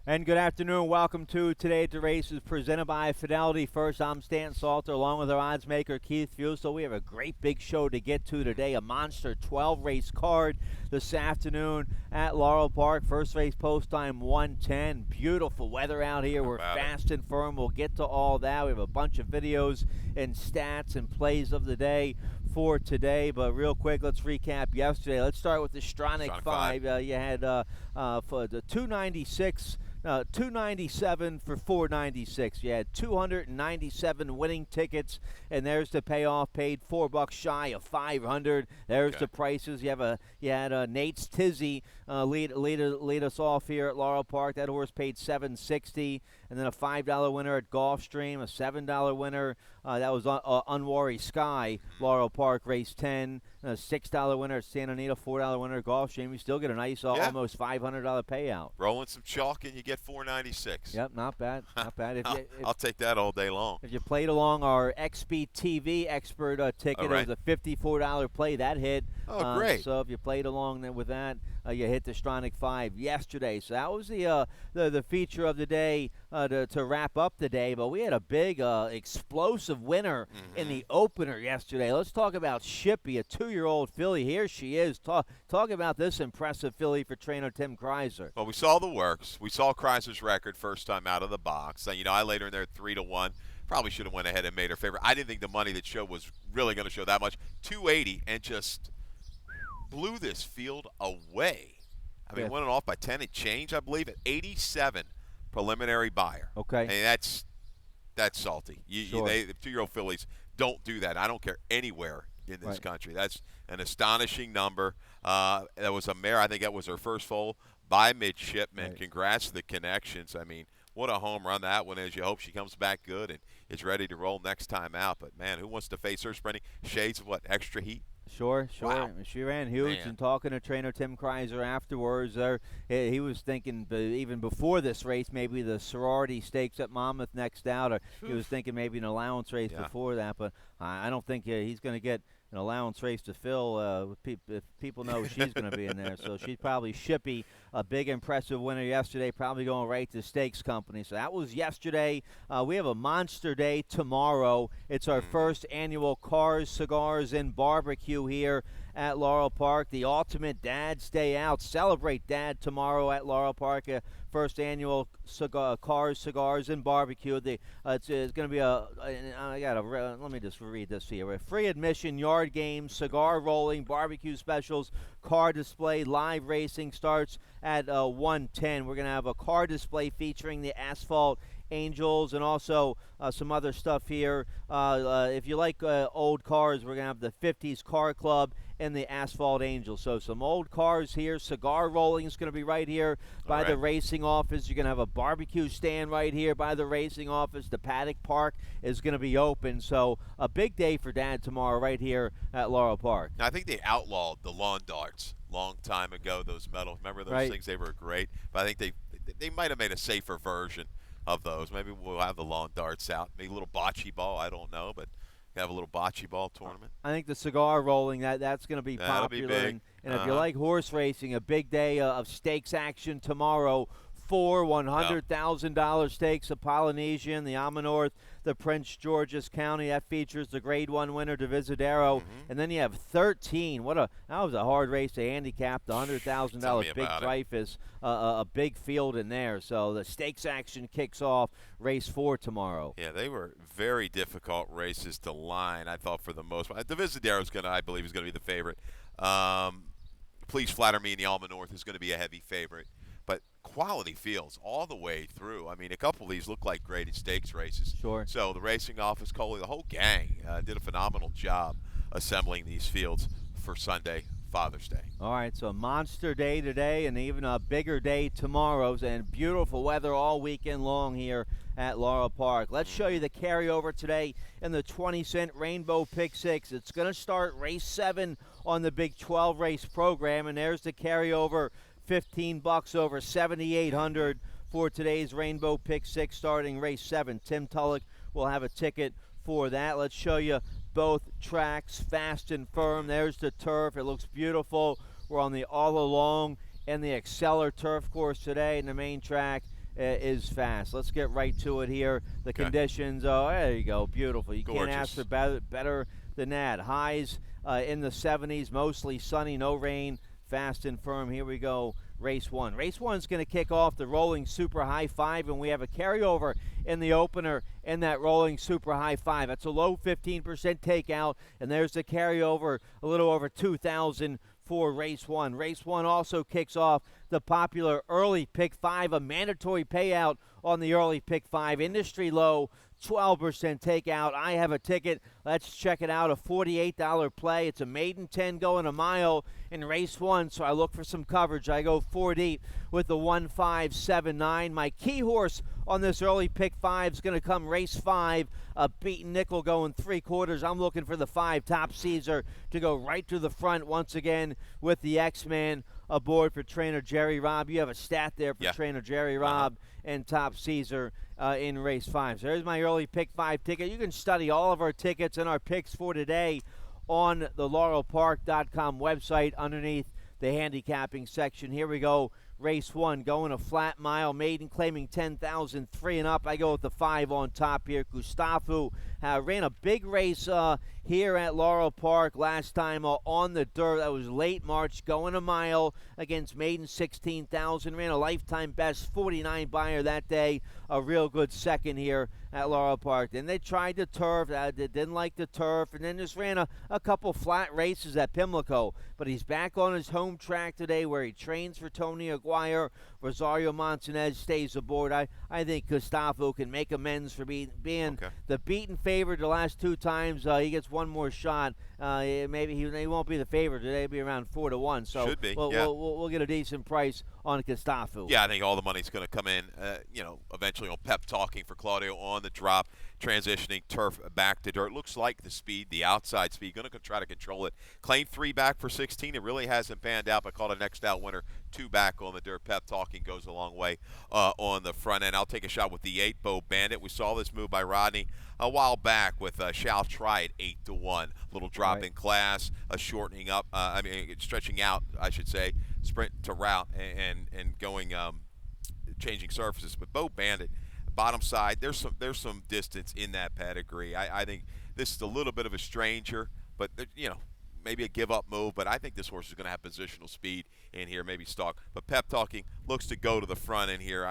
And good afternoon. Welcome to Today at the Races, presented by Fidelity First. I'm Stan Salter, along with our odds maker, Keith Fusel. We have a great big show to get to today, a monster 12-race card this afternoon at Laurel Park. First race post time 1:10. Beautiful weather out here. We're fast and firm. We'll get to all that. We have a bunch of videos and stats and plays of the day for today. But real quick, let's recap yesterday. Let's start with the Stronach 5. You had for the 296. 297 for 496. You had 297 winning tickets, and there's the payoff. Paid $4 shy of 500. There's the prices. You had Nate's Tizzy lead us off here at Laurel Park. That horse paid $760, and then a $5 winner at Gulfstream, a $7 winner. That was Unworry Sky, Laurel Park, race 10. A $6 winner at Santa Anita, $4 winner at Gulfstream. You still get a nice almost $500 payout. Rolling some chalk and you get $496. Yep, not bad. Not bad. I'll take that all day long. If you played along our XB TV expert ticket, it was a $54 play. That hit. Oh, great. So if you played along with that, you hit the Stronach 5 yesterday. So that was the feature of the day to wrap up the day. But we had a big explosive winner in the opener yesterday. Let's talk about Shippy, a 2-year-old filly. Here she is. Talk about this impressive filly for trainer Tim Kreiser. Well, we saw the works. We saw Kreiser's record first time out of the box. I laid her in there 3-1. Probably should have went ahead and made her favorite. I didn't think the money that showed was really going to show that much. 280 and just blew this field away. Went it off by 10 and change, I believe, at 87 preliminary buyer. Okay. And that's salty. The 2-year-old fillies don't do that. I don't care anywhere in this country. That's an astonishing number. That was a mare. I think that was her first foal by Midshipman. Right. Congrats to the connections. What a home run that one is. You hope she comes back good and is ready to roll next time out. But, man, who wants to face her sprinting? Shades of what, extra heat? Sure. Wow. She ran huge. Man. And talking to trainer Tim Kreiser afterwards, he was thinking even before this race, maybe the sorority stakes at Monmouth next out, or he was thinking maybe an allowance race before that. But I don't think he's going to get an allowance race to fill if people know she's going to be in there. So she's probably Shippy, a big impressive winner yesterday, probably going right to Stakes Company. So that was yesterday. We have a monster day tomorrow. It's our first annual Cars, Cigars, and Barbecue here at Laurel Park. The ultimate Dad's Day Out. Celebrate Dad tomorrow at Laurel Park. First annual Cars, Cigars, and Barbecue. It's going to be let me just read this here. A free admission, yard games, cigar rolling, barbecue specials, car display, live racing starts at 1:10. We're going to have a car display featuring the Asphalt Angels and also some other stuff here. If you like old cars, we're going to have the 50s Car Club and the Asphalt Angels. So some old cars here. Cigar rolling is going to be right here by the racing office. You're going to have a barbecue stand right here by the racing office. The Paddock Park is going to be open. So a big day for Dad tomorrow right here at Laurel Park. Now, I think they outlawed the lawn darts long time ago, those metal. Remember those things? They were great. But I think they might have made a safer version of those. Maybe we'll have the lawn darts out. Maybe a little bocce ball. I don't know, but have a little bocce ball tournament. I think the cigar rolling, that's going to be That'll popular. Be big. And if you like horse racing, a big day of stakes action tomorrow. 4 $100,000 stakes, the Polynesian, the Amanorth, the Prince George's County. That features the Grade 1 winner, Divisadero. And then you have 13. That was a hard race to handicap. The $100,000 Big Dreyfus, a big field in there. So the stakes action kicks off race 4 tomorrow. Yeah, they were very difficult races to line, I thought, for the most part. Divisadero's I believe, is going to be the favorite. Please Flatter Me in the Almanorth is going to be a heavy favorite. But quality fields all the way through. A couple of these look like graded stakes races. Sure. So the racing office, Coley, the whole gang did a phenomenal job assembling these fields for Sunday, Father's Day. All right, so monster day today and even a bigger day tomorrow, and beautiful weather all weekend long here at Laurel Park. Let's show you the carryover today in the 20-cent Rainbow Pick 6. It's going to start race 7 on the Big 12 race program, and there's the carryover. $15 over 7,800 for today's Rainbow Pick 6 starting race 7. Tim Tulloch will have a ticket for that. Let's show you both tracks, fast and firm. There's the turf. It looks beautiful. We're on the All Along and the Exceller turf course today, and the main track is fast. Let's get right to it here. The conditions, there you go, beautiful. You Gorgeous. can't ask for better than that. Highs in the 70s, mostly sunny, no rain, fast and firm. Here we go. Race 1. Race 1 is going to kick off the rolling super high 5, and we have a carryover in the opener in that rolling super high 5. That's a low 15% takeout, and there's the carryover, a little over 2,000 for race 1. Race 1 also kicks off the popular early pick 5, a mandatory payout on the early pick 5. Industry low, 12% takeout. I have a ticket. Let's check it out. A $48 play. It's a maiden 10 going a mile in race 1, so I look for some coverage. I go 4 deep with the 1-5-7-9. My key horse on this early pick 5 is going to come race 5. A beaten nickel going 3/4. I'm looking for the 5 Top Caesar to go right to the front once again with the X-Man aboard for trainer Jerry Robb. You have a stat there for trainer Jerry Robb and Top Caesar in race 5. So there's my early pick 5 ticket. You can study all of our tickets and our picks for today on the laurelpark.com website underneath the handicapping section. Here we go. Race 1 going a flat mile, maiden claiming 10,003 and up. I go with the 5 on top here. Gustavo ran a big race here at Laurel Park last time on the dirt. That was late March, going a mile against maiden 16,000. Ran a lifetime best 49 buyer that day. A real good second here at Laurel Park. Then they tried the turf. They didn't like the turf. And then just ran a couple flat races at Pimlico. But he's back on his home track today where he trains for Tony Aguirre. Rosario Montanez stays aboard. I think Gustavo can make amends for being the beaten favorite the last 2 times. He gets one more shot. Maybe he won't be the favorite today. He'll be around 4-1. So should be. We'll get a decent price on Gustavo. Yeah, I think all the money's going to come in, eventually on Pep Talking for Claudio on the drop, transitioning turf back to dirt. Looks like the speed, the outside speed, going to try to control it. Claim 3 back for 16. It really hasn't panned out, but called a next out winner. 2 back on the dirt. Pep Talking goes a long way on the front end. I'll take a shot with the 8 Bo Bandit. We saw this move by Rodney a while back with Shall Try at 8-1. Little drop in class, a shortening up, stretching out, I should say, sprint to route and going changing surfaces. But Bo Bandit, bottom side, there's some distance in that pedigree. I think this is a little bit of a stranger, but maybe a give-up move, but I think this horse is going to have positional speed in here, maybe stalk. But Pep Talking looks to go to the front in here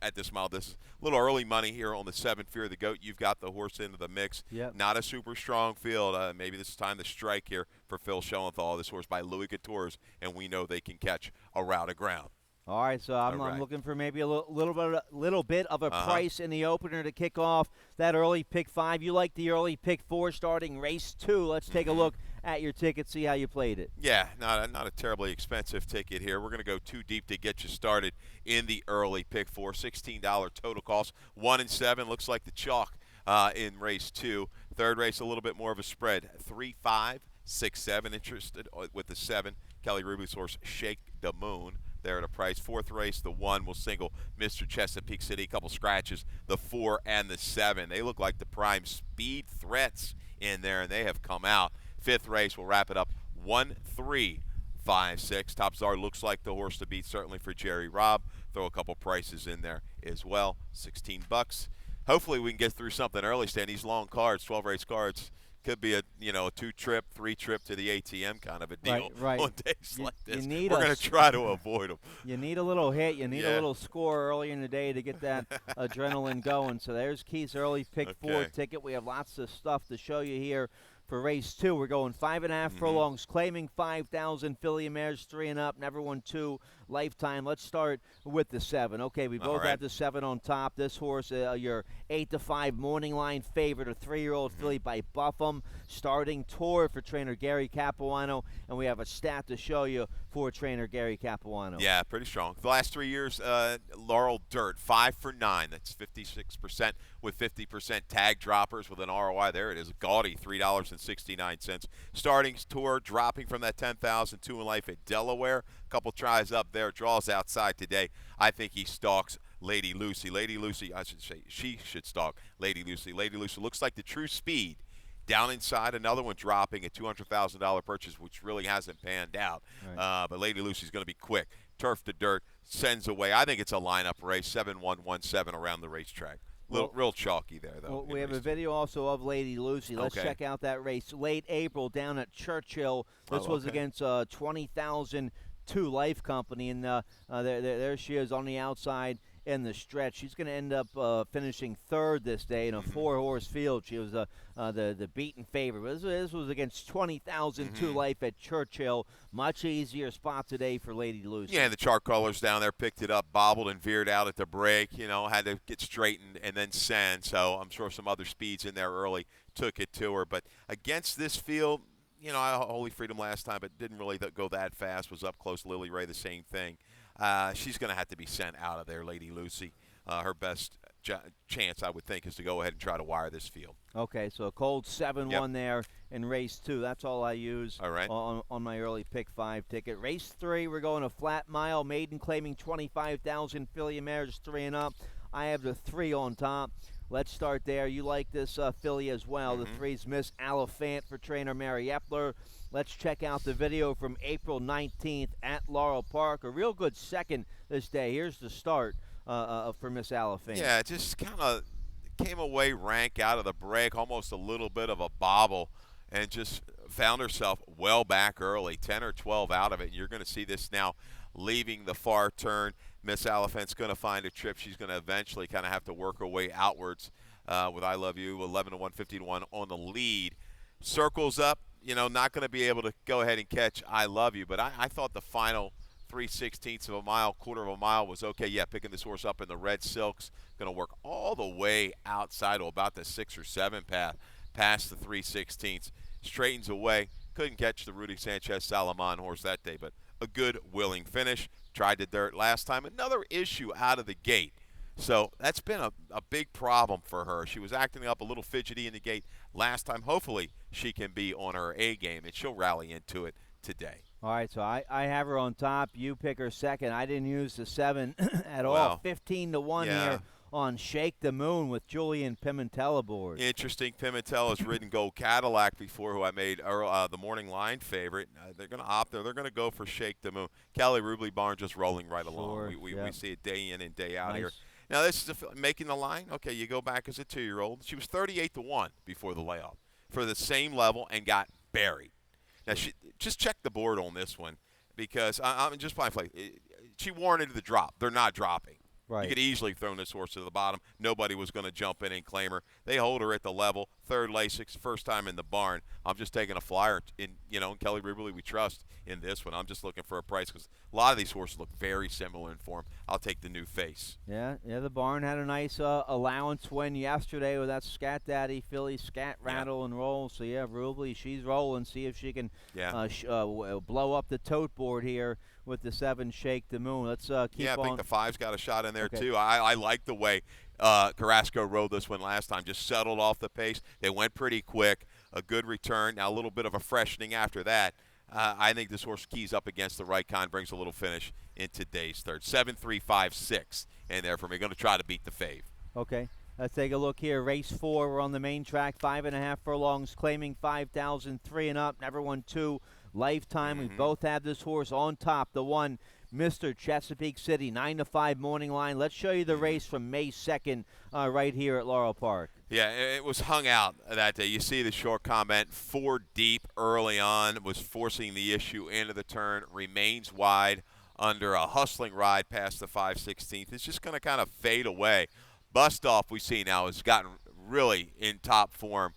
at this mile. This is a little early money here on the 7 Fear of the Goat. You've got the horse into the mix. Yep. Not a super strong field. Maybe this is time to strike here for Phil Schoenthal. This horse by Louis Couture's, and we know they can catch a route of ground. All right, so I'm looking for maybe a little bit of a price in the opener to kick off that early pick 5. You like the early pick 4 starting race 2. Let's take a look at your ticket, see how you played it. Yeah, not a terribly expensive ticket here. We're going to go 2 deep to get you started in the early pick 4. $16 total cost. 1 and 7 looks like the chalk in race 2. Third race a little bit more of a spread. 3, 5, 6, 7. Interested with the 7. Kelly Ruby's horse Shake the Moon. There at a price. 4th race, the 1 will single Mr. Chesapeake City. A couple scratches, the 4 and the 7. They look like the prime speed threats in there, and they have come out. 5th race, we'll wrap it up. 1, 3, 5, 6. Top Czar looks like the horse to beat, certainly for Jerry Robb. Throw a couple prices in there as well. $16. Hopefully we can get through something early, Stan. These long cards, 12 race cards, could be a 2-trip, 3-trip to the ATM kind of a deal on days like this. We're going to try to avoid them. You need a little hit. You need a little score early in the day to get that adrenaline going. So there's Keith's early pick 4 ticket. We have lots of stuff to show you here for race 2. We're going 5.5 furlongs, claiming 5,000. Filly mares 3 and up. Never won 2 lifetime. Let's start with the 7. Okay, we both have the 7 on top. This horse, your 8-5 morning line favorite, a 3-year-old filly by Buffum. Starting tour for trainer Gary Capuano, and we have a stat to show you for trainer Gary Capuano. Yeah, pretty strong. The last 3 years, Laurel Dirt, 5 for 9. That's 56% with 50% tag droppers with an ROI. There it is, gaudy, $3.69. Starting tour, dropping from that 10,000, 2 in life at Delaware. Couple tries up there, draws outside today. I think he stalks Lady Lucy. Lady Lucy, I should say, she should stalk Lady Lucy. Lady Lucy looks like the true speed. Down inside, another one dropping, a $200,000 purchase, which really hasn't panned out. Right. But Lady Lucy's going to be quick. Turf to dirt, sends away. I think it's a lineup race, 7-1-1-7 around the racetrack. Real chalky there, though. Well, we have a video also of Lady Lucy. Let's check out that race. Late April down at Churchill. This was against 20,002 Life Company, and there she is on the outside in the stretch. She's going to end up finishing third this day in a four-horse field. She was the beaten favorite. This was against 20,002 Life at Churchill. Much easier spot today for Lady Lucy. Yeah, the chart callers down there picked it up, bobbled and veered out at the break. Had to get straightened and then send. So I'm sure some other speeds in there early took it to her. But against this field, Holy Freedom last time, but didn't really go that fast. Was up close. Lily Ray, the same thing. She's going to have to be sent out of there, Lady Lucy. Her best chance, I would think, is to go ahead and try to wire this field. Okay, so a cold 7-1 there in race 2. That's all I use on my early pick 5 ticket. Race 3, we're going a flat mile. Maiden claiming 25,000. Filly mares 3 and up. I have the 3 on top. Let's start there. You like this filly as well. The 3's Miss Aliphant for trainer Mary Epler. Let's check out the video from April 19th at Laurel Park. A real good second this day. Here's the start for Miss Aliphant. Yeah, just kind of came away rank out of the break, almost a little bit of a bobble, and just found herself well back early, 10 or 12 out of it. And you're going to see this now leaving the far turn. Miss Aliphant's going to find a trip. She's going to eventually kind of have to work her way outwards with I Love You, 11-1, 15-1 on the lead. Circles up, not going to be able to go ahead and catch I Love You. But I thought the final 3/16 of a mile, quarter of a mile was okay. Yeah, picking this horse up in the red silks. Going to work all the way outside to about the 6 or 7 path, past the 3/16. Straightens away. Couldn't catch the Rudy Sanchez Salaman horse that day, but a good, willing finish. Tried the dirt last time. Another issue out of the gate. So that's been a big problem for her. She was acting up a little fidgety in the gate last time. Hopefully she can be on her A game, and she'll rally into it today. All right, so I have her on top. You pick her second. I didn't use the 7 at all. 15-1 here on Shake the Moon with Julian Pimentel aboard. Interesting. Pimentel has ridden Gold Cadillac before, who I made the morning line favorite. They're going to opt there. They're going to go for Shake the Moon. Kelly Rubley Barn just rolling right along. We see it day in and day out here. Now, this is making the line. Okay, you go back as a 2-year-old. She was 38-1 before the layoff for the same level and got buried. Now, just check the board on this one because I'm just playing. She warranted the drop. They're not dropping. Right. You could easily throw this horse to the bottom. Nobody was going to jump in and claim her. They hold her at the level. Third Lasix, first time in the barn. I'm just taking a flyer in Kelly Rubley we trust in this one. I'm just looking for a price because a lot of these horses look very similar in form. I'll take the new face. Yeah, the barn had a nice allowance win yesterday with that Scat Daddy filly, Scat Rattle and Roll. So, Rubley, she's rolling. See if she can blow up the tote board here with the 7 Shake the Moon. Let's keep on. Yeah, I think the 5's got a shot in there, too. I like the way Carrasco rode this one last time. Just settled off the pace. They went pretty quick. A good return. Now a little bit of a freshening after that. I think this horse keys up against the right kind, brings a little finish in today's third. 7-3-5-6 in there for me. Going to try to beat the fave. Okay. Let's take a look here. Race 4, we're on the main track. 5.5 furlongs, claiming 5,000, 3 and up. Never won 2 lifetime. We both have this horse on top. The 1, Mr. Chesapeake City, 9-5 morning line. Let's show you the race from May 2nd right here at Laurel Park. Yeah, it was hung out that day. You see the short comment, 4 deep early on, was forcing the issue into the turn, remains wide under a hustling ride past the 5/16. It's just going to kind of fade away. Bustoff, we see now, has gotten really in top form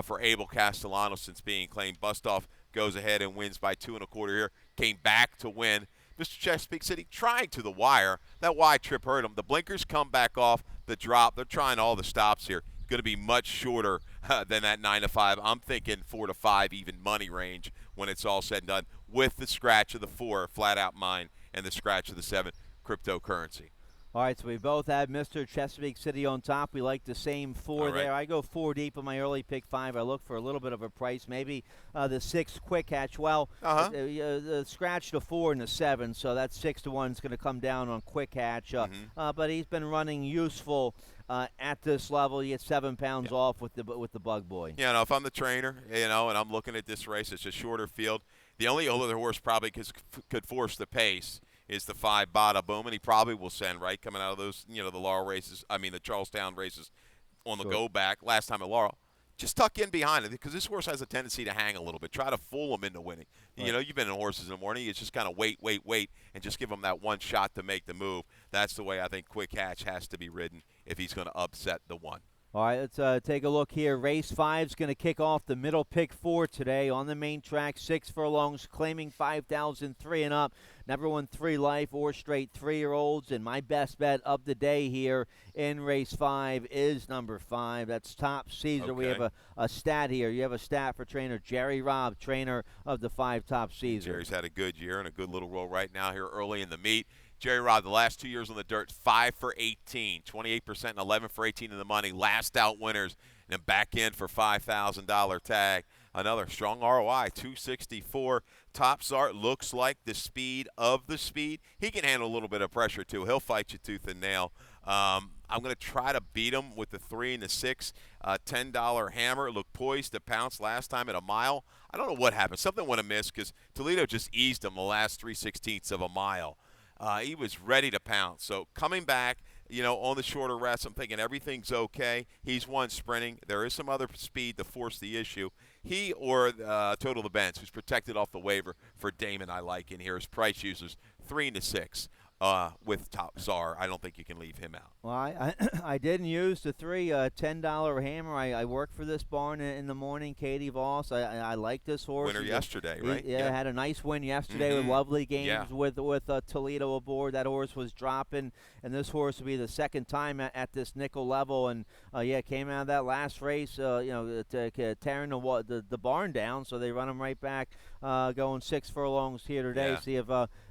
for Abel Castellano since being claimed. Bustoff goes ahead and wins by 2 1/4 here, came back to win. Mr. Chesapeake City trying to the wire. That wide trip hurt him. The blinkers come back off, the drop. They're trying all the stops here. Going to be much shorter than that 9-5. I'm thinking 4-5 even money range when it's all said and done with the scratch of the 4, flat out mine, and the scratch of the 7, cryptocurrency. All right, so we both have Mr. Chesapeake City on top. We like the same 4 there. I go 4 deep on my early pick 5. I look for a little bit of a price, maybe the 6 Quick Hatch. Well, the scratch to 4 and the 7, so that 6-1 is going to come down on Quick Hatch. But he's been running useful at this level. You get 7 pounds off with the Bug Boy. Yeah, if I'm the trainer, and I'm looking at this race, it's a shorter field. The only other horse probably could force the pace is the 5 Bada Boom, and he probably will send, right, coming out of those, the Laurel races, the Charlestown races on the go back last time at Laurel. Just tuck in behind it because this horse has a tendency to hang a little bit. Try to fool him into winning. Right. You've been in horses in the morning. You just kind of wait, and just give him that one shot to make the move. That's the way I think Quick Hatch has to be ridden if he's going to upset the one. All right, let's take a look here. Race 5 is going to kick off the middle pick 4 today on the main track. 6 furlongs, claiming 5,003 and up. Never won 3 life or straight 3-year-olds. And my best bet of the day here in race 5 is number 5. That's Top Caesar. Okay. We have a stat here. You have a stat for trainer Jerry Robb, trainer of the 5 Top Caesar. Jerry's had a good year and a good little roll right now here early in the meet. Jerry Robb, the last 2 years on the dirt, 5 for 18, 28% and 11 for 18 in the money. Last out winners, and then back in for $5,000 tag. Another strong ROI, 264. Top Zart looks like the speed of the speed. He can handle a little bit of pressure, too. He'll fight you tooth and nail. I'm going to try to beat him with the 3 and the 6. $10 hammer. Looked poised to pounce last time at a mile. I don't know what happened. Something went amiss because Toledo just eased him the last 3/16 of a mile. He was ready to pounce. So coming back, on the shorter rest, I'm thinking everything's okay. He's one sprinting. There is some other speed to force the issue. He or Total the Benz, who's protected off the waiver for Damon, I like in here. His price users 3 and 6. With Top Czar, I don't think you can leave him out. Well, I didn't use the $10 hammer. I work for this barn in the morning, Katie Voss. I like this horse. Winner yesterday, right? Yeah, had a nice win yesterday with lovely games with Toledo aboard. That horse was dropping, and this horse will be the second time at this nickel level. And came out of that last race, tearing the barn down. So they run him right back, going 6 furlongs here today. See if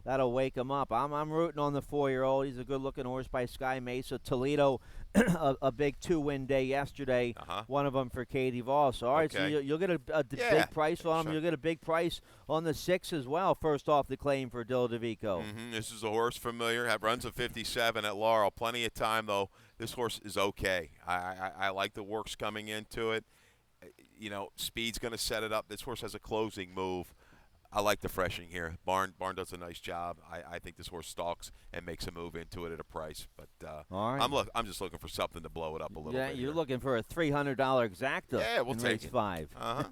that'll wake him up. I'm rooting on the 4-year-old. He's a good-looking horse by Sky Mesa. Toledo, a big 2-win day yesterday. One of them for Katie Voss. All right, so you'll get a big price on him. Sure. You'll get a big price on the 6 as well. First off, the claim for Dilla DeVico. This is a horse familiar. Runs a 57 at Laurel. Plenty of time, though. This horse is okay. I like the works coming into it. Speed's going to set it up. This horse has a closing move. I like the freshing here. Barn does a nice job. I think this horse stalks and makes a move into it at a price. But all right. I'm just looking for something to blow it up a little bit. Yeah, you're here. looking for a $300 exacta. Yeah, we'll in take race it. 5.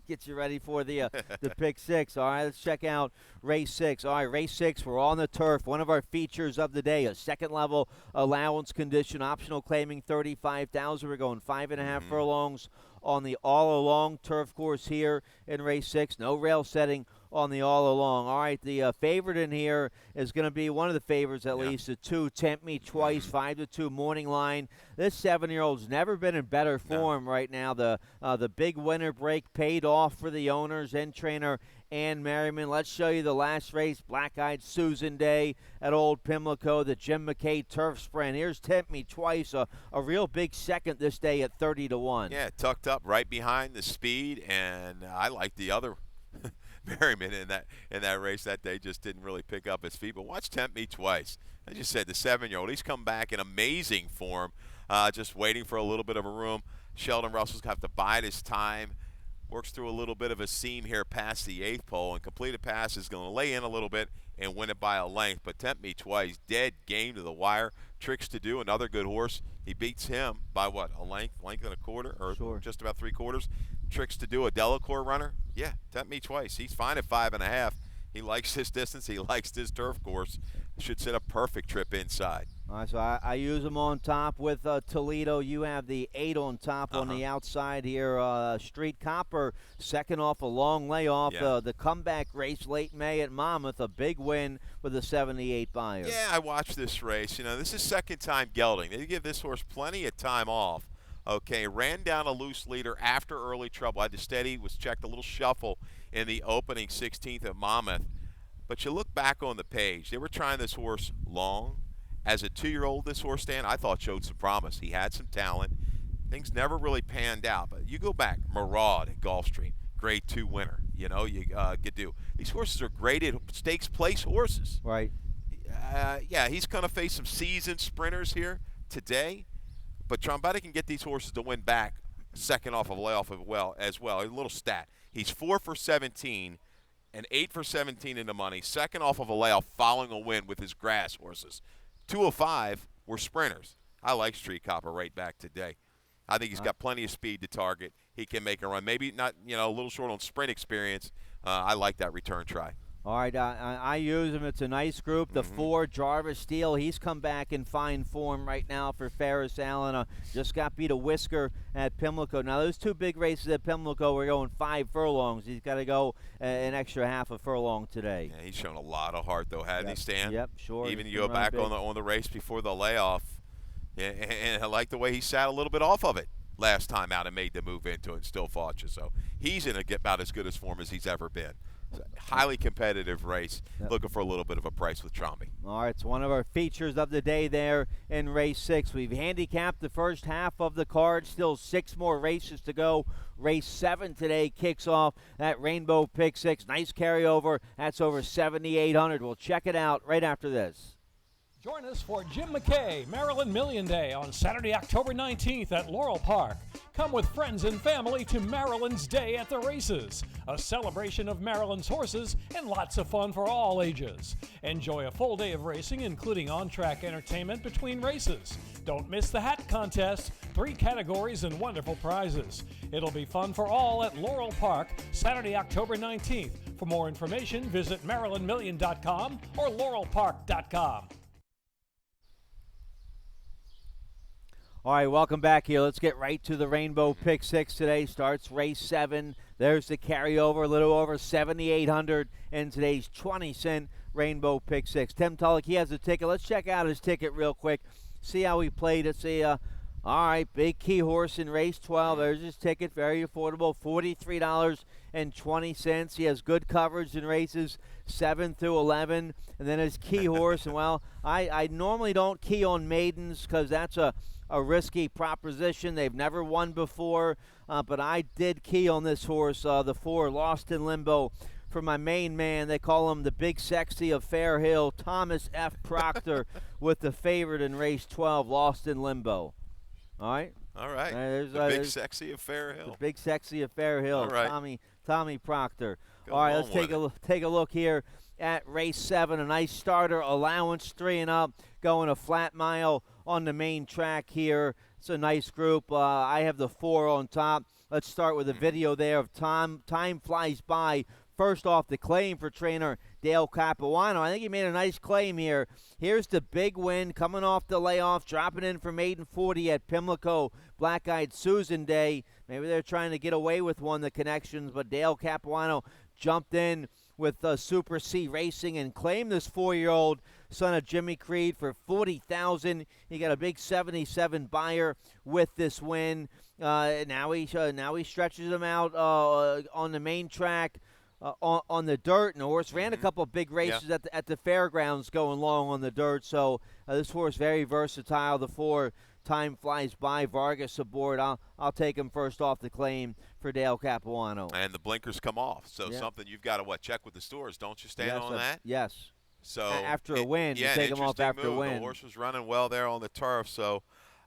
Get you ready for the pick 6. All right, let's check out race 6. All right, race 6. We're on the turf. One of our features of the day, a second level allowance condition, optional claiming $35,000. We're going 5.5 furlongs on the all along turf course here in race 6. No rail setting on the all along. All right, the favorite in here is going to be one of the favorites at least, the 2, Tempt Me Twice, 5-2 morning line. This 7-year-old's never been in better form right now. The big winter break paid off for the owners and trainer Ann Merriman. Let's show you the last race, Black-Eyed Susan Day at Old Pimlico, the Jim McKay Turf Sprint. Here's Tempt Me Twice, a real big second this day at 30-1. Yeah, tucked up right behind the speed, and I like the other Merriman in that race that day. Just didn't really pick up his feet. But watch Tempt Me Twice. As you said, the 7-year-old, he's come back in amazing form, just waiting for a little bit of a room. Sheldon Russell's going to have to bide his time. Works through a little bit of a seam here past the 8th pole, and completed pass is going to lay in a little bit and win it by a length. But Tempt Me Twice, dead game to the wire. Tricks to Do, another good horse. He beats him by what, a length and a quarter, or just about 3/4. Tricks to Do, a Delacour runner. Yeah, Tempt Me Twice. He's fine at 5.5. He likes his distance. He likes this turf course. Should set a perfect trip inside. All right, so I use them on top with Toledo. You have the 8 on top on the outside here. Street Copper, second off a long layoff. The comeback race late May at Monmouth, a big win with a 78 buyer. Yeah, I watched this race. This is second time gelding. They give this horse plenty of time off. Okay, ran down a loose leader after early trouble. Had to steady, was checked a little shuffle in the opening 16th at Monmouth. But you look back on the page, they were trying this horse long. As a 2-year-old, this horse, Stan, I thought showed some promise. He had some talent. Things never really panned out. But you go back, Maraud at Gulfstream, grade 2 winner. You get do. These horses are graded stakes place horses. Right. He's going to face some seasoned sprinters here today. But Trombetta can get these horses to win back second off of layoff as well. A little stat. He's 4 for 17 and 8 for 17 in the money, second off of a layoff following a win with his grass horses. 205 were sprinters. I like Street Copper right back today. I think he's got plenty of speed to target. He can make a run. Maybe not, a little short on sprint experience. I like that return try. All right, I use him. It's a nice group. The 4, Jarvis Steele, he's come back in fine form right now for Ferris Allen. Just got beat a whisker at Pimlico. Now, those 2 big races at Pimlico were going 5 furlongs. He's got to go an extra half a furlong today. Yeah, he's shown a lot of heart, though, hasn't he, Stan? Yep, sure. Even you go back on the race before the layoff, and I like the way he sat a little bit off of it last time out and made the move into it and still fought you. So he's in about as good as form as he's ever been. Highly competitive race. Yep. Looking for a little bit of a price with Trombi. All right, it's one of our features of the day there in race 6. We've handicapped the first half of the card. Still 6 more races to go. Race 7 today kicks off that Rainbow Pick 6. Nice carryover. That's over 7,800. We'll check it out right after this. Join us for Jim McKay Maryland Million Day on Saturday, October 19th at Laurel Park. Come with friends and family to Maryland's Day at the Races, a celebration of Maryland's horses and lots of fun for all ages. Enjoy a full day of racing, including on-track entertainment between races. Don't miss the hat contest, 3 categories and wonderful prizes. It'll be fun for all at Laurel Park, Saturday, October 19th. For more information, visit MarylandMillion.com or LaurelPark.com. All right, welcome back here. Let's get right to the Rainbow Pick 6 today. Starts race 7. There's the carryover, a little over 7,800 in today's 20-cent Rainbow Pick 6. Tim Tulloch, he has a ticket. Let's check out his ticket real quick. See how he played it. See, all right, big key horse in race 12. There's his ticket, very affordable, $43.20. He has good coverage in races 7 through 11. And then his key horse, and well, I normally don't key on maidens because that's a risky proposition. They've never won before, but I did key on this horse, the 4, Lost in Limbo, for my main man. They call him the Big Sexy of Fair Hill, Thomas F. Proctor, with the favorite in race 12, Lost in Limbo. All right? All right. The Big Sexy of Fair Hill. The Big Sexy of Fair Hill, all right. Tommy Proctor. All right, let's take a look here at race 7. A nice starter, allowance 3 and up, going a flat mile on the main track here. It's a nice group. I have the 4 on top. Let's start with a video there of Time Flies By. First off, the claim for trainer Dale Capuano. I think he made a nice claim here. Here's the big win coming off the layoff, dropping in for maiden 40 at Pimlico Black-Eyed Susan Day. Maybe they're trying to get away with one of the connections, but Dale Capuano jumped in with Super C Racing and claimed this 4-year-old son of Jimmy Creed for $40,000. He got a big 77 buyer with this win. Now he stretches him out on the main track. On the dirt, and the horse ran a couple of big races at the fairgrounds going long on the dirt. So this horse very versatile. The 4, Time Flies By, Vargas aboard. I'll take him first off the claim for Dale Capuano. And the blinkers come off. So something you've got to check with the stores, don't you, Stan, on that? Yes. So after a win, you take him off after a win. The horse was running well there on the turf. So.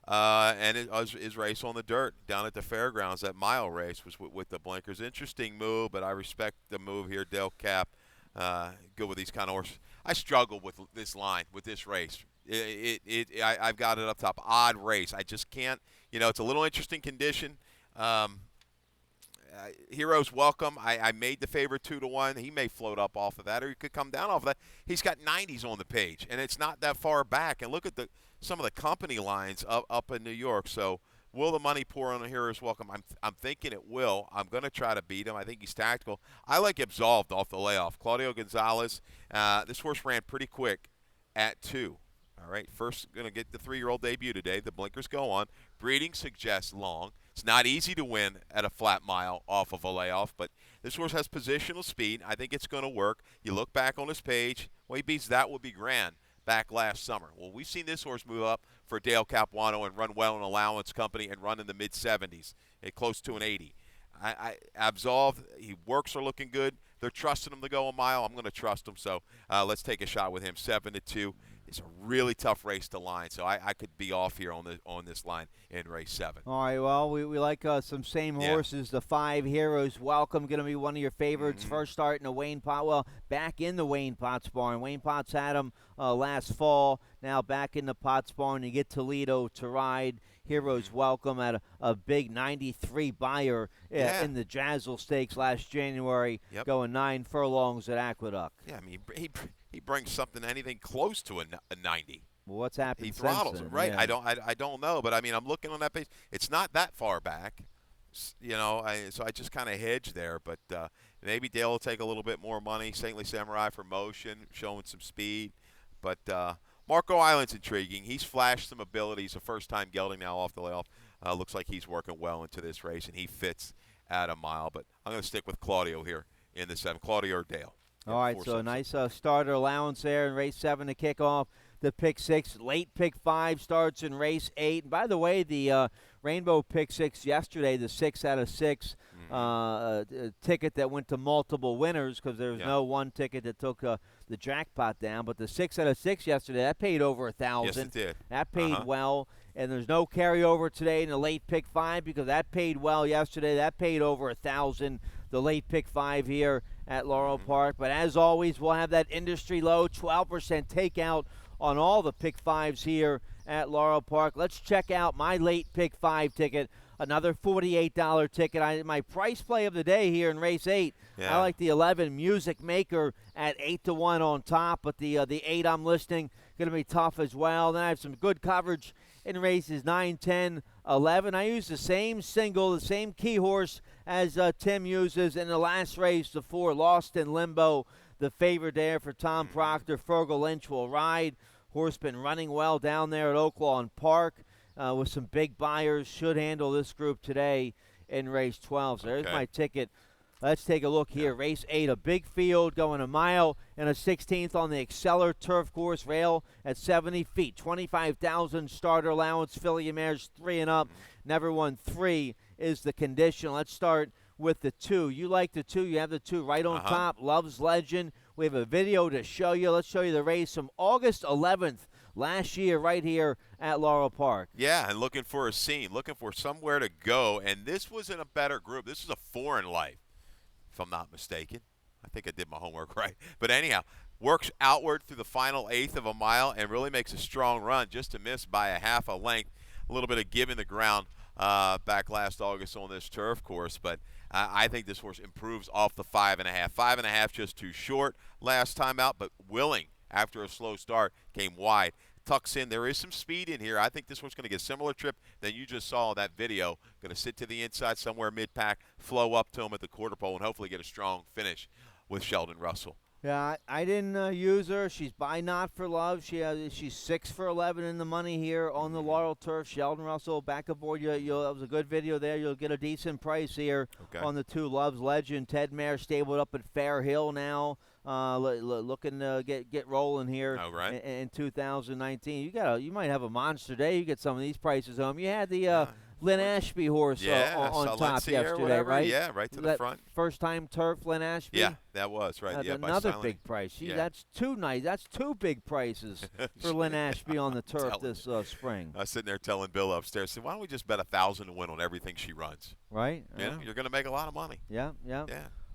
And his race on the dirt down at the fairgrounds, that mile race was with the blinkers. Interesting move, but I respect the move here. Dale Cap, good with these kind of horses. I struggle with this line, with this race. I've got it up top. Odd race. I just can't. It's a little interesting condition. Heroes Welcome. I made the favorite 2-1. He may float up off of that, or he could come down off of that. He's got 90s on the page, and it's not that far back. And look at some of the company lines up in New York. So will the money pour on the Heroes Welcome? I'm thinking it will. I'm going to try to beat him. I think he's tactical. I like Absolved off the layoff. Claudio Gonzalez. This horse ran pretty quick at 2. All right, first going to get the 3-year-old debut today. The blinkers go on. Breeding suggests long. It's not easy to win at a flat mile off of a layoff, but this horse has positional speed. I think it's going to work. You look back on his page, well, he beats That Would Be Grand back last summer. Well, we've seen this horse move up for Dale Capuano and run well in Allowance Company and run in the mid-70s, close to an 80. Absolved, he works are looking good. They're trusting him to go a mile. I'm going to trust him, so let's take a shot with him. 7-2. it's a really tough race to line. So I could be off here on this line in race 7. All right, well, we like some same horses. The 5 Heroes Welcome, going to be one of your favorites. First start in the Wayne Potts. Well, back in the Wayne Potts barn. Wayne Potts had him last fall. Now back in the Potts barn. You get Toledo to ride. Heroes Welcome at a big 93 buyer in the Jazzle Stakes last January, going 9 furlongs at Aqueduct. Yeah, I mean, he brings something, anything close to a 90. Well, what's happened? He throttles him, right? Yeah. I don't know, but I mean, I'm looking on that page. It's not that far back, you know. So I just kind of hedge there, but maybe Dale will take a little bit more money. Saintly Samurai for motion, showing some speed, but Marco Island's intriguing. He's flashed some abilities. A first-time gelding now off the layoff. Looks like he's working well into this race, and he fits at a mile. But I'm going to stick with Claudio here in the 7. Claudio or Dale. All right, so a nice starter allowance there in race 7 to kick off the pick 6. Late pick 5 starts in race 8. And by the way, the Rainbow pick 6 yesterday, the 6 out of 6 ticket that went to multiple winners, because there was no one ticket that took the jackpot down. But the 6 out of 6 yesterday, that paid over $1,000. Yes, it did. That paid well. And there's no carryover today in the late pick 5 because that paid well yesterday. That paid over $1,000. The late pick 5 here at Laurel Park. But as always, we'll have that industry low 12% takeout on all the pick 5s here at Laurel Park. Let's check out my late pick 5 ticket. Another $48 ticket. My price play of the day here in race 8. I like the 11 Music Maker at 8-1 on top, but the 8 I'm listing going to be tough as well. Then I have some good coverage in races 9, 10, 11. I use the same single, the same key horse as Tim uses in the last race, the 4 Lost in Limbo. The favorite there for Tom Proctor. Fergal Lynch will ride. Horse been running well down there at Oaklawn Park with some big buyers. Should handle this group today in race 12. So there's my ticket. Let's take a look here. Race 8, a big field going a mile and a 16th on the Exceller Turf Course rail at 70 feet. 25,000 starter allowance. Filly mares 3 and up. Never won 3 is the condition. Let's start with the 2. You like the 2. You have the 2 right on top. Love's Legend. We have a video to show you. Let's show you the race from August 11th last year right here at Laurel Park. Yeah, and looking for a scene, looking for somewhere to go. And this was in a better group. This was a Foreign Life, if I'm not mistaken. I think I did my homework right. But anyhow, works outward through the final 1/8 of a mile and really makes a strong run, just to miss by a half a length. A little bit of giving the ground back last August on this turf course. But I think this horse improves off the 5.5. 5.5 just too short last time out, but willing after a slow start, came wide. Tucks in. There is some speed in here. I think this one's going to get a similar trip than you just saw in that video. Going to sit to the inside somewhere mid-pack, flow up to him at the quarter pole, and hopefully get a strong finish with Sheldon Russell. Yeah, I didn't use her. She's by Not for Love. She's 6 for 11 in the money here on the Laurel Turf. Sheldon Russell back aboard. That was a good video there. You'll get a decent price here on the 2 Love's Legend. Ted Mare stabled up at Fair Hill now. Looking to get rolling here in 2019. You might have a monster day. You get some of these prices home. You had the Lynn Ashby horse on top yesterday, right? Yeah, right to the front. First time turf, Lynn Ashby. Yeah, that was right. Another big price. That's 2 nights. That's 2 big prices for Lynn Ashby on the turf this spring. I was sitting there telling Bill upstairs, said, "Why don't we just bet 1,000 to win on everything she runs?" Right. Yeah, you're going to make a lot of money. Yeah.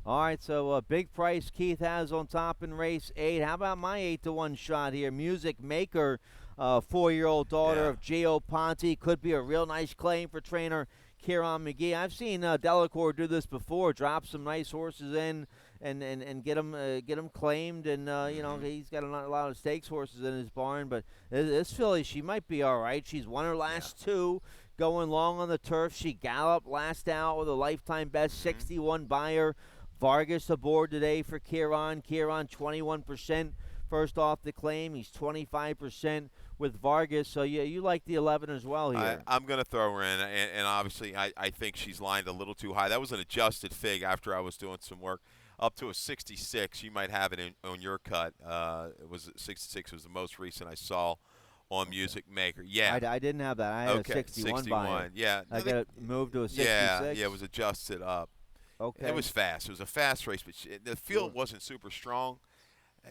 All right, so a big price Keith has on top in race 8. How about my 8-1 shot here? Music Maker, 4-year-old daughter of Gio Ponte. Could be a real nice claim for trainer Kieran McGee. I've seen Delacour do this before, drop some nice horses in and get them claimed. And, he's got a lot of stakes horses in his barn. But this filly, she might be all right. She's won her last 2. Going long on the turf. She galloped last out with a lifetime best 61 buyer. Vargas aboard today for Kieran. Kieran 21% first off the claim. He's 25% with Vargas. So you like the 11 as well here. I'm going to throw her in, and obviously I think she's lined a little too high. That was an adjusted fig after I was doing some work. Up to a 66. You might have it on your cut. It was 66 was the most recent I saw on Music Maker. Yeah. I didn't have that. I had a 61 buy. Yeah. I got it moved to a 66. Yeah, it was adjusted up. Okay. It was fast. It was a fast race, but the field wasn't super strong.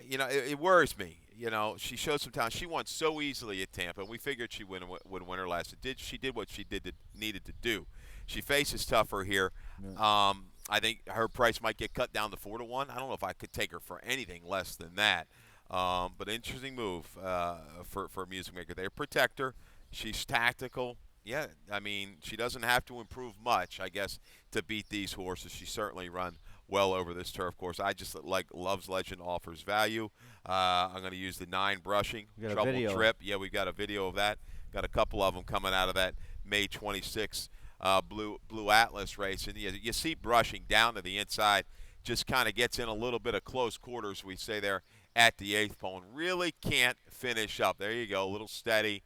it worries me. She showed some talent. She won so easily at Tampa, and we figured she would win her last. She did what she needed to do. She faces tougher here. Yeah. I think her price might get cut down to 4-1. I don't know if I could take her for anything less than that. But interesting move for Music Maker. They protect her. She's tactical. Yeah, I mean, she doesn't have to improve much, I guess, to beat these horses. She certainly run well over this turf course. I just like Love's Legend offers value. I'm going to use the 9 brushing trouble trip. Yeah, we've got a video of that. Got a couple of them coming out of that May 26th Blue Atlas race, and you see brushing down to the inside. Just kind of gets in a little bit of close quarters, we say there at the 8th pole, and really can't finish up. There you go, a little steady.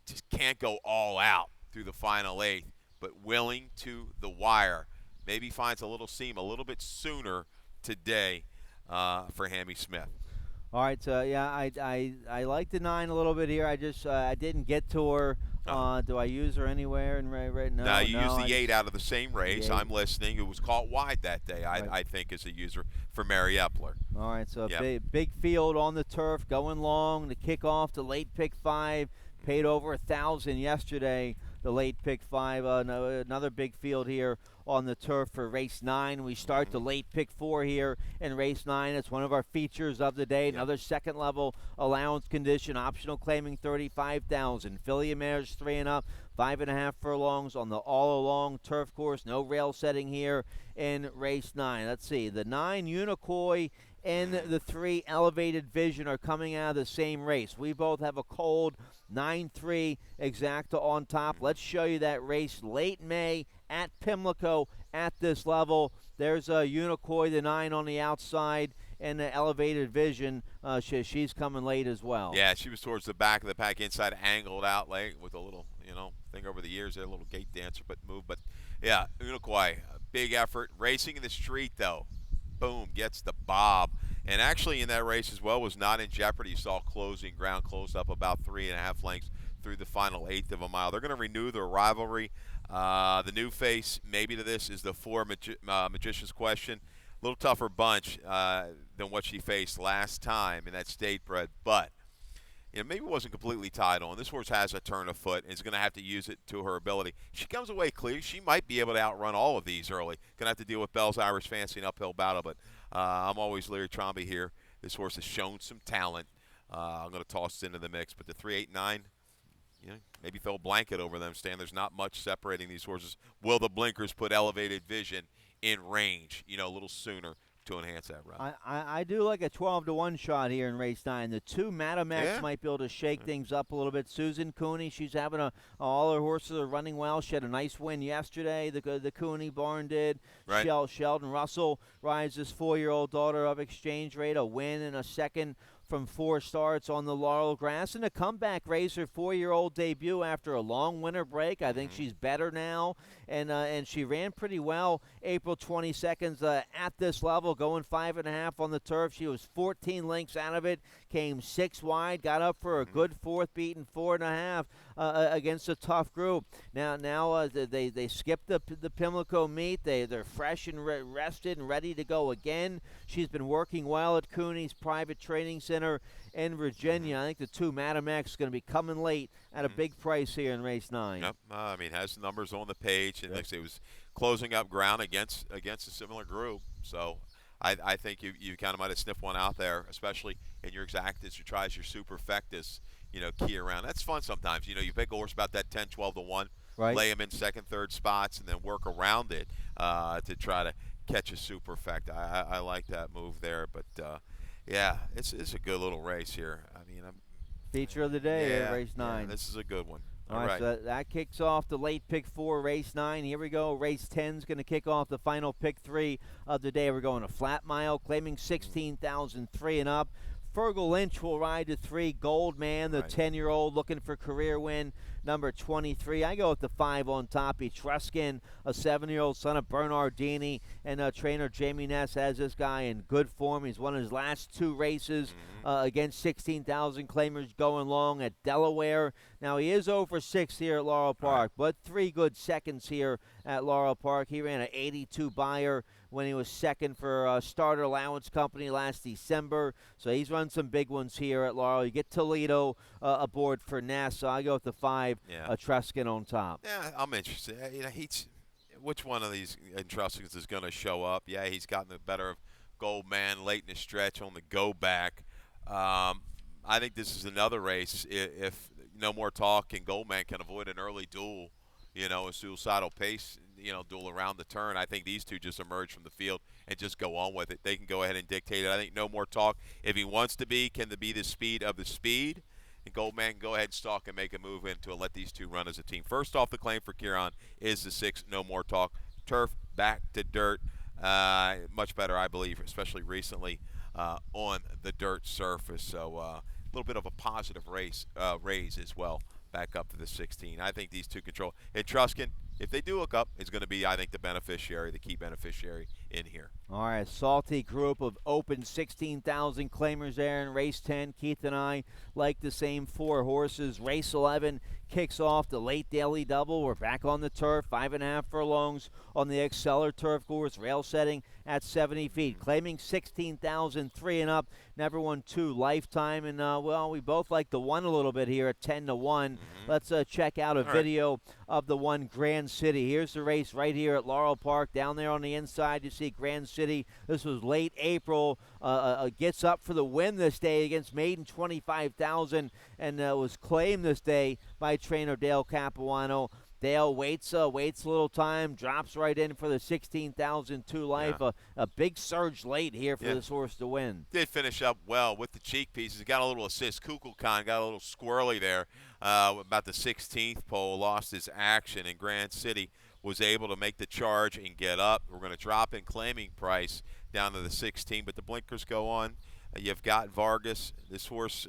Just can't go all out through the final 8th, but willing to the wire. Maybe finds a little seam a little bit sooner today for Hammy Smith. All right, so yeah, I like the 9 a little bit here. I didn't get to her. Do I use her anywhere? No, you use the 8 out of the same race. I'm listening. It was caught wide that day, right. I think, as a user for Mary Epler. All right, so big field on the turf, going long. The kickoff, the late pick 5, paid over 1,000 yesterday. The late pick 5, another big field here on the turf for race 9. We start the late pick 4 here in race 9. It's one of our features of the day. Another second level allowance condition, optional claiming 35,000. Filly mares 3 and up, 5.5 furlongs on the all along turf course. No rail setting here in race 9. Let's see, the 9 Unicoi and the 3 Elevated Vision are coming out of the same race. We both have a cold 9-3 Exacta on top. Let's show you that race late May at Pimlico at this level. There's a Unicoi, the 9 on the outside, and the Elevated Vision. She's coming late as well. Yeah, she was towards the back of the pack, inside, angled out late with a little, thing over the years there, a little gate dancer, but move. But yeah, Unicoi, big effort. Racing in the street, though. Boom, gets the bob. And actually in that race as well was not in jeopardy. You saw closing ground, closed up about 3.5 lengths through the final 1/8 of a mile. They're going to renew their rivalry. The new face maybe to this is the 4 Magician's Question. A little tougher bunch than what she faced last time in that state bred, but maybe it wasn't completely tied on. This horse has a turn of foot and is going to have to use it to her ability. She comes away clear. She might be able to outrun all of these early. Going to have to deal with Bell's Irish Fancy and uphill battle, but I'm always Larry Tromby here. This horse has shown some talent. I'm going to toss it into the mix, but the 3, 8, 9, maybe throw a blanket over them, Stan. There's not much separating these horses. Will the blinkers put Elevated Vision in range, a little sooner to enhance that run? I do like a 12-1 shot here in race 9. The 2 Madamax might be able to shake things up a little bit. Susan Cooney, she's having all her horses are running well. She had a nice win yesterday. The Cooney barn did. Right. Sheldon Russell rides this 4-year-old daughter of Exchange Rate, a win and a second from 4 starts on the Laurel grass, and a comeback race, her 4-year-old debut after a long winter break. I think she's better now, and she ran pretty well April 22nd at this level, going 5.5 on the turf. She was 14 lengths out of it, came 6 wide, got up for a good 4th, beating 4.5 against a tough group. Now they skipped the Pimlico meet. They're fresh and rested and ready to go again. She's been working well at Cooney's private training center in Virginia. I think the 2 Madamax is going to be coming late at a big price here in race 9. Yep. Has the numbers on the page, and it was closing up ground against a similar group. So I think you kind of might have sniffed one out there, especially in your Exactas. You try as your Superfectus, key around. That's fun sometimes. You pick a horse about that 10, 12-1, right. Lay them in second, third spots, and then work around it to try to catch a Superfect. I like that move there, but yeah, it's a good little race here. Feature of the day, race 9. Yeah, this is a good one. All right, so that kicks off the late pick 4, race 9. Here we go. Race 10 is going to kick off the final pick 3 of the day. We're going a flat mile, claiming 16,003 and up. Fergal Lynch will ride to 3. Goldman, the 10-year-old, looking for career win, number 23. I go with the 5 on top. Etruscan, a 7-year-old son of Bernardini, and trainer Jamie Ness has this guy in good form. He's won his last 2 races against 16,000 claimers going long at Delaware. Now, he is over 6 here at Laurel Park, but 3 good seconds here at Laurel Park. He ran an 82 buyer when he was second for Starter Allowance Company last December. So he's run some big ones here at Laurel. You get Toledo aboard for Ness. So I go with the 5, Etruscan on top. Yeah, I'm interested. Which one of these Etruscans is going to show up? Yeah, he's gotten the better of Goldman late in the stretch on the go back. I think this is another race. If No More Talk and Goldman can avoid an early duel, a suicidal pace, duel around the turn, I think these two just emerge from the field and just go on with it. They can go ahead and dictate it. I think No More Talk, if he wants to be, can be the speed of the speed. And Goldman can go ahead and stalk and make a move into it. Let these two run as a team. First off the claim for Kieran is the 6, No More Talk. Turf, back to dirt. Much better, I believe, especially recently on the dirt surface. So a little bit of a positive raise as well, back up to the 16. I think these two control. Etruscan, if they do hook up, is going to be, I think, the key beneficiary in here. All right, salty group of open 16,000 claimers there in race 10. Keith and I like the same 4 horses. Race 11 kicks off the late daily double. We're back on the turf, 5.5 furlongs on the Exceller turf course, rail setting at 70 feet. Claiming 16,003 and up. Never won 2 lifetime. And, we both like the 1 a little bit here at 10 to 1. Let's check out a video of the 1 Grand City. Here's the race right here at Laurel Park. Down there on the inside, you see Grand City. This was late April. Gets up for the win this day against Maiden 25,000 and was claimed this day by trainer Dale Capuano. Dale waits a little time, drops right in for the 16,002 life. Yeah. A big surge late here for this horse to win. Did finish up well with the cheek pieces. Got a little assist. Kukulkan got a little squirrely there about the 16th pole. Lost his action, and Grand City was able to make the charge and get up. We're going to drop in claiming price down to the 16, but the blinkers go on. You've got Vargas. This horse,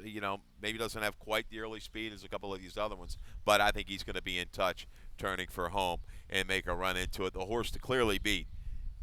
maybe doesn't have quite the early speed as a couple of these other ones, but I think he's going to be in touch, turning for home and make a run into it. The horse to clearly beat,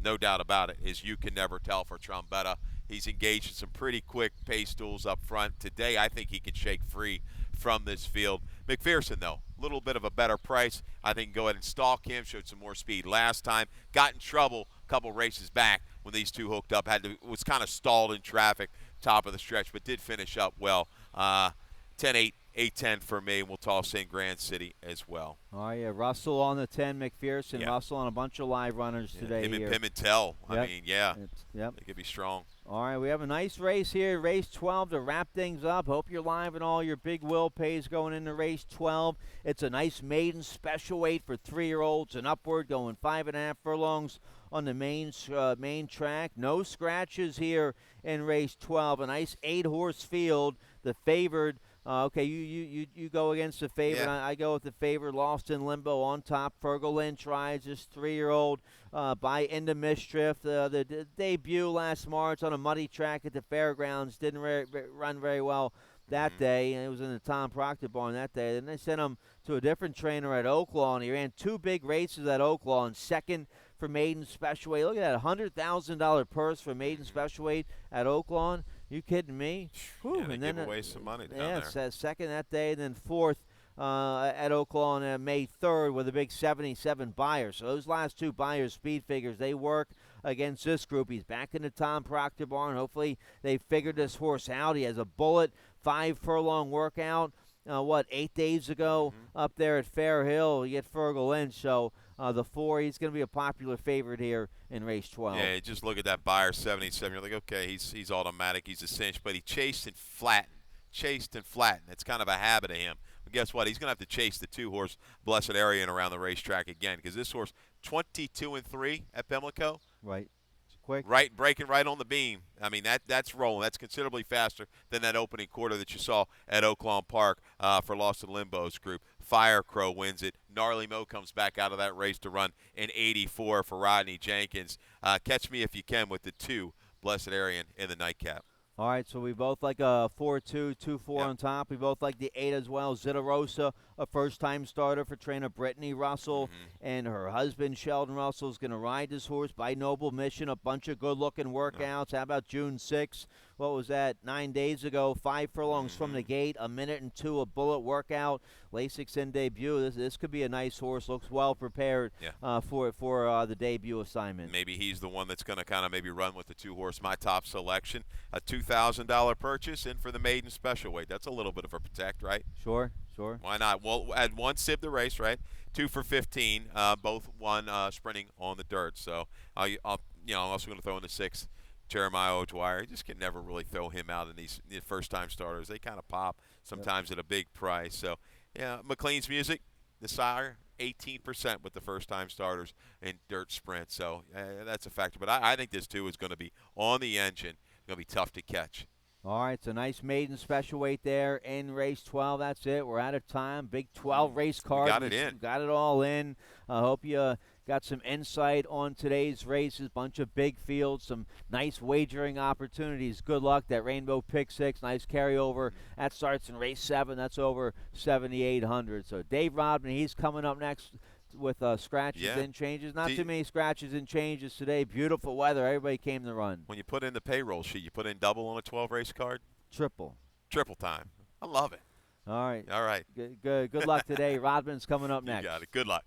no doubt about it, is You Can Never Tell for Trombetta. He's engaged in some pretty quick pace duels up front. Today, I think he can shake free from this field. McPherson, though, a little bit of a better price. I think go ahead and stalk him. Showed some more speed last time. Got in trouble a couple races back when these two hooked up. Was kind of stalled in traffic, top of the stretch, but did finish up well. 10-8, 8-10 for me. We'll toss in Grand City as well. Oh, yeah. Russell on the 10, McPherson. Yep. Russell on a bunch of live runners today. Him here. and Pimentel. Yep. I mean, yeah. Yep. They could be strong. All right, we have a nice race here, race 12 to wrap things up. Hope you're live and all your big will pays going into race 12. It's a nice maiden special weight for 3-year-olds and upward, going 5.5 furlongs on the main track. No scratches here in race 12. A nice 8-horse field. The favored. Okay, you go against the favorite. Yeah. I go with the favorite. Lost in Limbo on top. Fergal Lynch rides this 3-year-old by Into Mischief. The debut last March on a muddy track at the fairgrounds didn't run very well that day. And it was in the Tom Proctor barn that day. Then they sent him to a different trainer at Oaklawn. He ran 2 big races at Oaklawn. Second for maiden special weight. Look at that, $100,000 purse for maiden special weight at Oaklawn. You kidding me? Whew. Yeah, and then give away some money down there. Second that day, and then fourth at Oaklawn May 3rd with a big 77 buyer. So those last 2 buyers' speed figures, they work against this group. He's back in the Tom Proctor barn. Hopefully they figured this horse out. He has a bullet 5-furlong workout. 8 days ago up there at Fair Hill. You get Fergal Lynch. So the 4, he's going to be a popular favorite here in race 12. Yeah, just look at that buyer, 77. You're like, okay, he's automatic. He's a cinch. But he chased and flattened. It's kind of a habit of him. But guess what? He's going to have to chase the 2-horse Blessed Arian around the racetrack again, because this horse, 22-3 at Pimlico. Right. Quick. Right, breaking right on the beam. I mean, that's rolling. That's considerably faster than that opening quarter that you saw at Oaklawn Park for Lost in Limbo's group. Fire Crow wins it. Gnarly Mo comes back out of that race to run an 84 for Rodney Jenkins. Catch me if you can with the 2 Blessed Arian in the nightcap. All right, so we both like a 4-2, 2-4 on top. We both like the 8 as well. Zitarosa a first-time starter for trainer Brittany Russell, and her husband Sheldon Russell is going to ride this horse by Noble Mission. A bunch of good-looking workouts. How about June 6th? What was that? 9 days ago. 5 furlongs from the gate. 1 minute and 2 a bullet workout. Lasix in debut. This could be a nice horse. Looks well prepared for the debut assignment. Maybe he's the one that's going to kind of maybe run with the 2-horse. My top selection, a $2,000 purchase in for the maiden special weight. That's a little bit of a protect, right? Sure. Why not? We'll add 1 sib the race, right? 2 for 15. Both won sprinting on the dirt. So I'm also going to throw in the 6. Jeremiah O'Dwyer. You just can never really throw him out in these first-time starters. They kind of pop sometimes at a big price. So, yeah, McLean's Music, the sire, 18% with the first-time starters in dirt sprint. So that's a factor. But I think this, too, is going to be on the engine. Going to be tough to catch. All right, it's a nice maiden special weight there in race 12. That's it. We're out of time. Big 12 race card. We got it in. Got it all in. I hope you got some insight on today's races. Bunch of big fields, some nice wagering opportunities. Good luck. That Rainbow Pick 6, nice carryover. That starts in race 7. That's over 7,800. So Dave Rodman, he's coming up next with scratches and changes. Not too many scratches and changes today. Beautiful weather. Everybody came to run. When you put in the payroll sheet, you put in double on a 12-race card? Triple Time. I love it. All right. All right. Good luck today. Rodman's coming up next. You got it. Good luck.